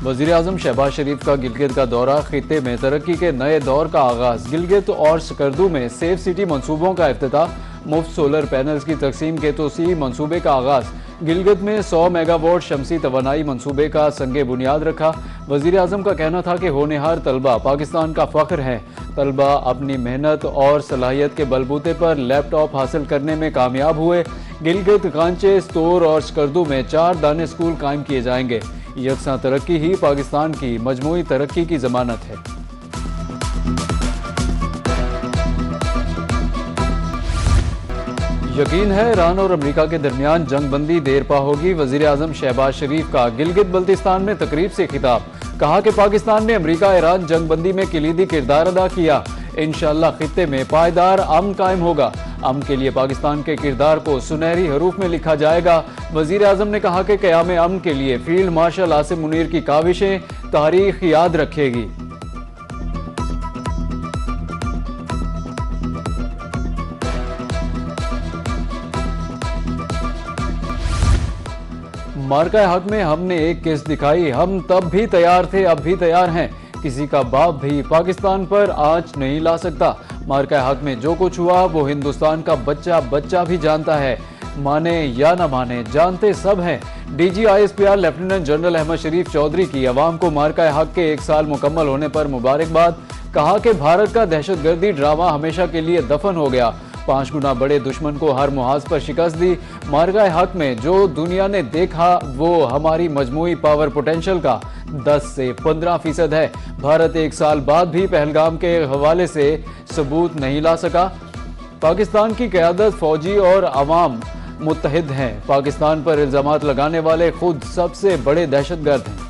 वज़ीर आज़म शहबाज शरीफ का गिलगित का दौरा, खित्ते में तरक्की के नए दौर का आगाज। गिलगित और स्कर्दू में सेफ सिटी मंसूबों का इफ्तिताह, मुफ्त सोलर पैनल्स की तकसीम के तोसी मंसूबे का आगाज। गिलगित में 100 मेगावाट शमसी तवानाई मंसूबे का संगे बुनियाद रखा। वज़ीर आज़म का कहना था कि होनहार तलबा पाकिस्तान का फ़ख्र है। तलबा अपनी मेहनत और सलाहियत के बलबूते पर लैपटॉप हासिल करने में कामयाब हुए। गिलगित, कांचे, स्तोर और स्कर्दू में 4 दाने स्कूल कायम किए जाएंगे। यकसा तरक्की ही पाकिस्तान की मजमूई तरक्की की जमानत है। यकीन है ईरान और अमेरिका के दरमियान जंगबंदी देर पा होगी। वज़ीर आज़म शहबाज शरीफ का गिलगित बल्तिस्तान में तकरीब से खिताब, कहा कि पाकिस्तान ने अमेरिका ईरान जंगबंदी में कलीदी किरदार अदा किया। इंशाअल्लाह खित्ते में पायदार अमन कायम होगा। अमन के लिए पाकिस्तान के किरदार को सुनहरी हरूफ में लिखा जाएगा। वज़ीर आज़म ने कहा कि क़याम अमन के लिए फील्ड मार्शल आसिम मुनीर की काविशें तारीख याद रखेगी। मार्का हक में हमने एक किस्त दिखाई, हम तब भी तैयार थे, अब भी तैयार हैं। किसी का बाप भी पाकिस्तान पर आंच नहीं ला सकता। मार्का हक में जो कुछ हुआ वो हिंदुस्तान का बच्चा बच्चा भी जानता है। माने या न माने, जानते सब हैं। DG ISPR lieutenant general Ahmed Sharif Chaudhry की अवाम को मार्का हक के 1 साल मुकम्मल होने पर मुबारकबाद। कहा कि भारत का दहशतगर्दी ड्रामा हमेशा के लिए दफन हो गया। 5 गुना बड़े दुश्मन को हर मुहाज पर शिकस्त दी। मार्का हक में जो दुनिया ने देखा वो हमारी मजमूई पावर पोटेंशियल का 10 से 15% है। भारत 1 साल बाद भी पहलगाम के हवाले से सबूत नहीं ला सका। पाकिस्तान की क़यादत, फौजी और अवाम मुत्तहिद हैं। पाकिस्तान पर इल्ज़ामात लगाने वाले खुद सबसे बड़े दहशतगर्द हैं।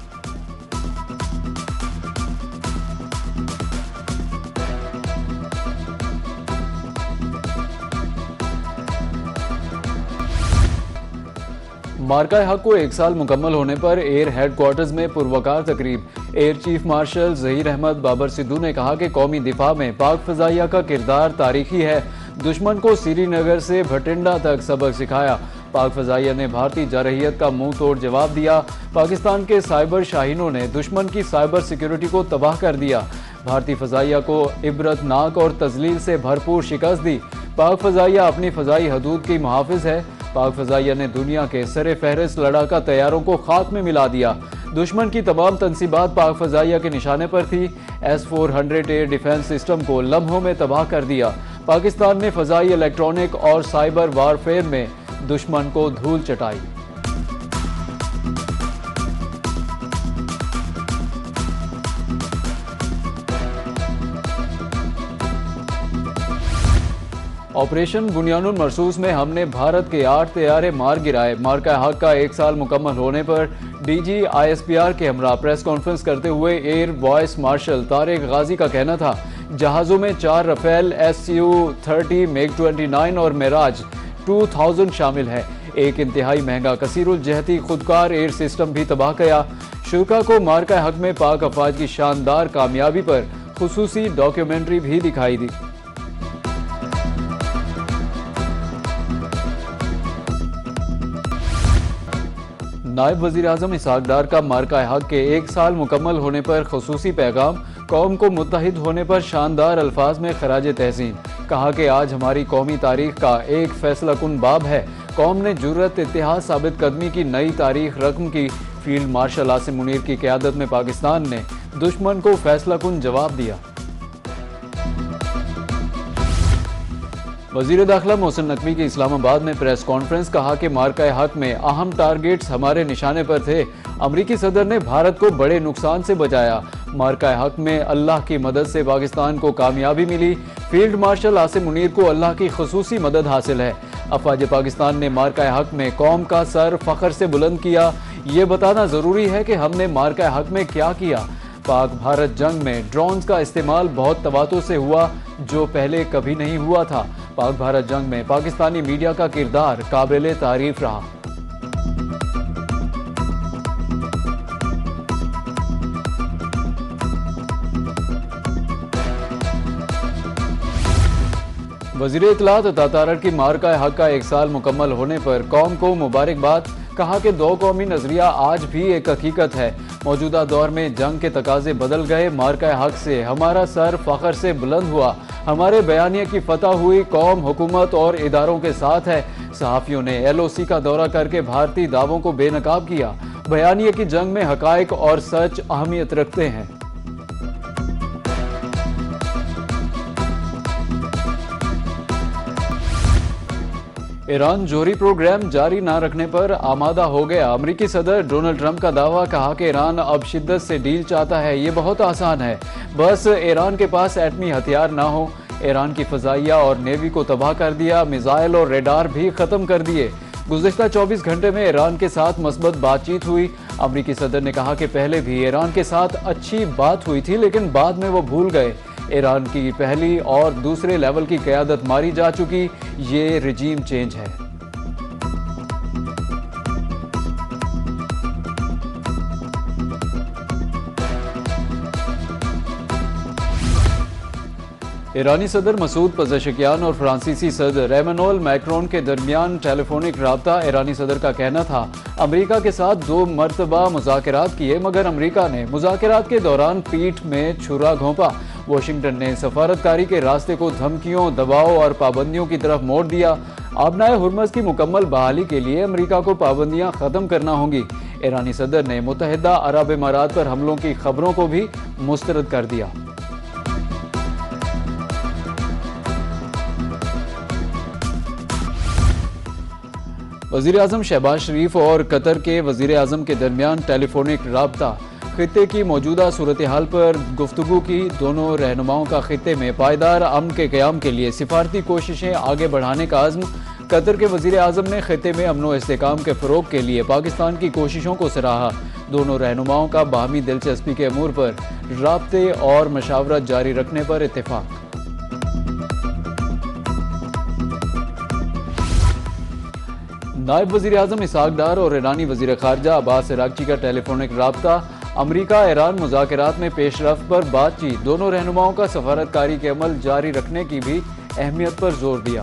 मार्का हक को 1 साल मुकम्मल होने पर एयर हेडक्वार्टर्स में पुरवकार तकरीब। Air Chief Marshal Zaheer Ahmed Babar Sidhu ने कहा कि कौमी दिफा में पाक फ़ज़ाइया का किरदार तारीखी है। दुश्मन को श्रीनगर से भटिंडा तक सबक सिखाया। पाक फ़ज़ाइया ने भारतीय जारहियत का मुंह तोड़ जवाब दिया। पाकिस्तान के साइबर शाहीनों ने दुश्मन की साइबर सिक्योरिटी को तबाह कर दिया। भारतीय फ़ज़ाइया को इबरतनाक और तज़लील से भरपूर शिकस्त दी। पाक फ़ज़ाइया अपनी फ़ज़ाई हदूद की मुहाफ़िज़ है। पाक फ़ज़ाइया ने दुनिया के सरे फहरिस्त लड़ाका तैयारों को खाक में मिला दिया। दुश्मन की तमाम तनसीबात पाक फ़ज़ाइया के निशाने पर थी। S-400 एयर डिफेंस सिस्टम को लम्हों में तबाह कर दिया। पाकिस्तान ने फ़ज़ाई, इलेक्ट्रॉनिक और साइबर वारफेयर में दुश्मन को धूल चटाई। ऑपरेशन बुनियानुल मरसूस में हमने भारत के 8 तैयारे मार गिराए। मार्का हक का 1 साल मुकम्मल होने पर DG ISPR के हमरा प्रेस कॉन्फ्रेंस करते हुए एयर वाइस मार्शल तारिक गाजी का कहना था, जहाज़ों में 4 रफेल Su-30, MiG-29 और मेराज 2000 शामिल है। एक इंतहाई महंगा कसीरुल जहती खुदकार एयर सिस्टम भी तबाह किया। शुरा को मार्का हक में पाक अफवाज की शानदार कामयाबी पर खुसूसी डॉक्यूमेंट्री भी दिखाई दी। नायब वज़ीर आज़म इसहाक डार का मार्का हक के 1 साल मुकम्मल होने पर खुसूसी पैगाम, कौम को मुत्तहिद होने पर शानदार अल्फाज में खराज तहसीन। कहा कि आज हमारी कौमी तारीख का एक फैसला कुन बाब है। कौम ने जुर्रत, इत्तेहाद, साबित कदमी की नई तारीख रकम की। फील्ड मार्शल आसिम मुनीर की क़यादत में पाकिस्तान ने दुश्मन को फैसला कुन जवाब दिया। वज़ीर दाखिला मोहसिन नकवी की इस्लामाबाद में प्रेस कॉन्फ्रेंस, कहा कि मार्का हक में अहम टारगेट्स हमारे निशाने पर थे। अमरीकी सदर ने भारत को बड़े नुकसान से बचाया। मार्का हक में अल्लाह की मदद से पाकिस्तान को कामयाबी मिली। फील्ड मार्शल आसिम मुनीर को अल्लाह की खुसूसी मदद हासिल है। अफवाज पाकिस्तान ने मार्का हक में कौम का सर फ़ख्र से बुलंद किया। ये बताना ज़रूरी है कि हमने मार्का हक में क्या किया। पाक भारत जंग में ड्रोन्स का इस्तेमाल बहुत तवातुर से हुआ, जो पहले कभी नहीं हुआ था। पाक भारत जंग में पाकिस्तानी मीडिया का किरदार काबिल तारीफ रहा। वज़ीर इत्तलात अता तारड़ की मार्का हक का 1 साल मुकम्मल होने पर कौम को मुबारकबाद। कहा कि दो कौमी नजरिया आज भी एक हकीकत है। मौजूदा दौर में जंग के तकाजे बदल गए। मार्का हक से हमारा सर फख्र से बुलंद हुआ। हमारे बयानिए की फतह हुई कौम हुकूमत और इदारों के साथ है। सहाफियों ने LOC का दौरा करके भारतीय दावों को बेनकाब किया। बयानिए की जंग में हकायक और सच अहमियत रखते हैं। ईरान जोहरी प्रोग्राम जारी न रखने पर आमादा हो गया। अमेरिकी सदर डोनाल्ड ट्रंप का दावा, कहा कि ईरान अब शिद्दत से डील चाहता है। ये बहुत आसान है, बस ईरान के पास एटमी हथियार ना हो। ईरान की फजाइया और नेवी को तबाह कर दिया, मिसाइल और रेडार भी खत्म कर दिए। गुज़िश्ता 24 घंटे में ईरान के साथ मस्बत बातचीत हुई। अमेरिकी सदर ने कहा कि पहले भी ईरान के साथ अच्छी बात हुई थी, लेकिन बाद में वो भूल गए। ईरान की पहली और दूसरे लेवल की क़यादत मारी जा चुकी। ये रिजीम चेंज है। ईरानी सदर मसूद पज़ेशकियान और फ्रांसीसी सदर एमानुएल मैक्रोन के दरमियान टेलीफोनिक राब्ता। ईरानी सदर का कहना था अमेरिका के साथ 2 मरतबा मुज़ाकरात किए, मगर अमेरिका ने मुज़ाकरात के दौरान पीठ में छुरा घोंपा। वाशिंगटन ने सफारतकारी के रास्ते को धमकियों, दबाव और पाबंदियों की तरफ मोड़ दिया। आबनाए हुर्मस की मुकम्मल बहाली के लिए अमेरिका को पाबंदियां खत्म करना होंगी। ईरानी सदर ने मुत्तहिदा अरब इमारात पर हमलों की खबरों को भी मुस्तरद कर दिया। वज़ीर आज़म शहबाज शरीफ और कतर के वज़ीर आज़म के दरमियान टेलीफोनिक राब्ता। खित्ते की मौजूदा सूरत हाल पर गुफ्तगू की। दोनों रहनुमाओं का खित्ते में पायदार अमन के क़याम के लिए सिफारती कोशिशें आगे बढ़ाने का अज़्म। कतर के वज़ीर आज़म ने खित्ते में अमन व इस्तेहकाम के फ़रोग़ के लिए पाकिस्तान की कोशिशों को सराहा। दोनों रहनुमाओं का बाहमी दिलचस्पी के अमूर पर राब्ते और मशावरत जारी रखने पर इत्तेफाक। नायब वज़ीर आज़म इसहाक डार और ईरानी वज़ीर ख़ारजा अब्बास अराग़ची का टेलीफोनिक राब्ता। अमरीका ईरान मुज़ाकरात में पेशरफ्त पर बातचीत। दोनों रहनुमाओं का सफारतकारी के अमल जारी रखने की भी अहमियत पर जोर दिया।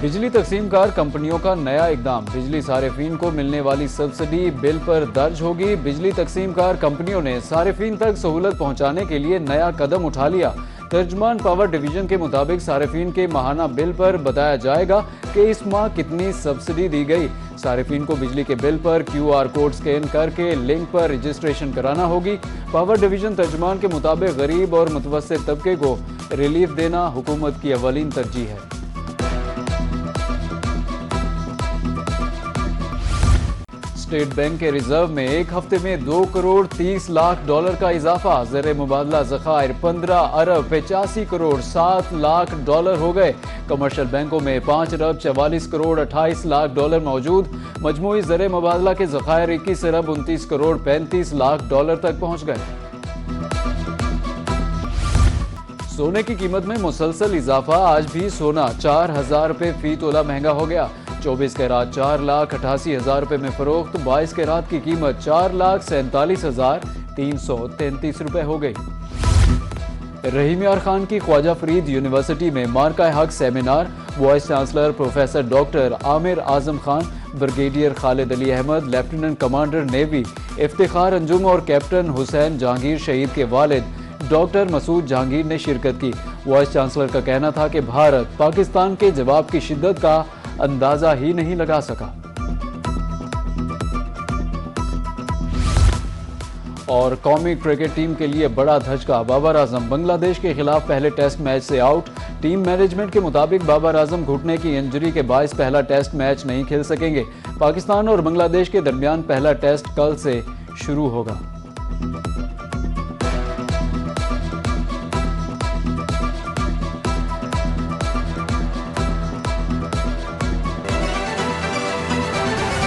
बिजली तकसीमकार कंपनियों का नया इक़दाम। बिजली सारिफीन को मिलने वाली सब्सिडी बिल पर दर्ज होगी। बिजली तकसीमकार कंपनियों ने सारिफीन तक सहूलत पहुँचाने के लिए नया कदम उठा लिया। तर्जमान पावर डिवीजन के मुताबिक सारिफीन के माहाना बिल पर बताया जाएगा कि इस माह कितनी सब्सिडी दी गई। सारिफीन को बिजली के बिल पर QR कोड स्कैन करके लिंक पर रजिस्ट्रेशन कराना होगी। पावर डिवीजन तर्जमान के मुताबिक गरीब और मुतवस्सित तबके को रिलीफ देना हुकूमत की अवलीन तरजीह है। स्टेट बैंक के रिजर्व में एक हफ्ते में 2 करोड़ 30 लाख डॉलर का इजाफा। ज़र मुबादला ज़खायर 15 अरब 85 करोड़ 7 लाख डॉलर हो गए। कमर्शियल बैंकों में 5 अरब 44 करोड़ 28 लाख डॉलर मौजूद। मजमूई ज़र मुबादला के ज़खायर 21 अरब 29 करोड़ 35 लाख डॉलर तक पहुँच गए। सोने की कीमत में मुसलसल इजाफा। आज भी सोना 4,000 रुपये फी तोला महंगा हो गया। 24 कैरात 4,88,000 रुपये में फरोख्त। 22 कैरात की कीमत 4,47,333 रुपये हो गई। रहीम यार खान की ख्वाजा फरीद यूनिवर्सिटी में Marka Haq seminar. Vice chancellor professor doctor Amir Azam Khan, brigadier Khalid Ali Ahmed, lieutenant commander navy Iftikhar Anjum और कैप्टन हुसैन जहांगीर शहीद के वालिद डॉक्टर मसूद जहांगीर ने शिरकत की। वाइस चांसलर का कहना था कि भारत पाकिस्तान के जवाब की शिद्दत का अंदाजा ही नहीं लगा सका। और कौमी क्रिकेट टीम के लिए बड़ा धचका। बाबर आजम बांग्लादेश के खिलाफ पहले टेस्ट मैच से आउट। टीम मैनेजमेंट के मुताबिक बाबर आजम घुटने की इंजरी के बायस पहला टेस्ट मैच नहीं खेल सकेंगे। पाकिस्तान और बांग्लादेश के दरमियान पहला टेस्ट कल से शुरू होगा।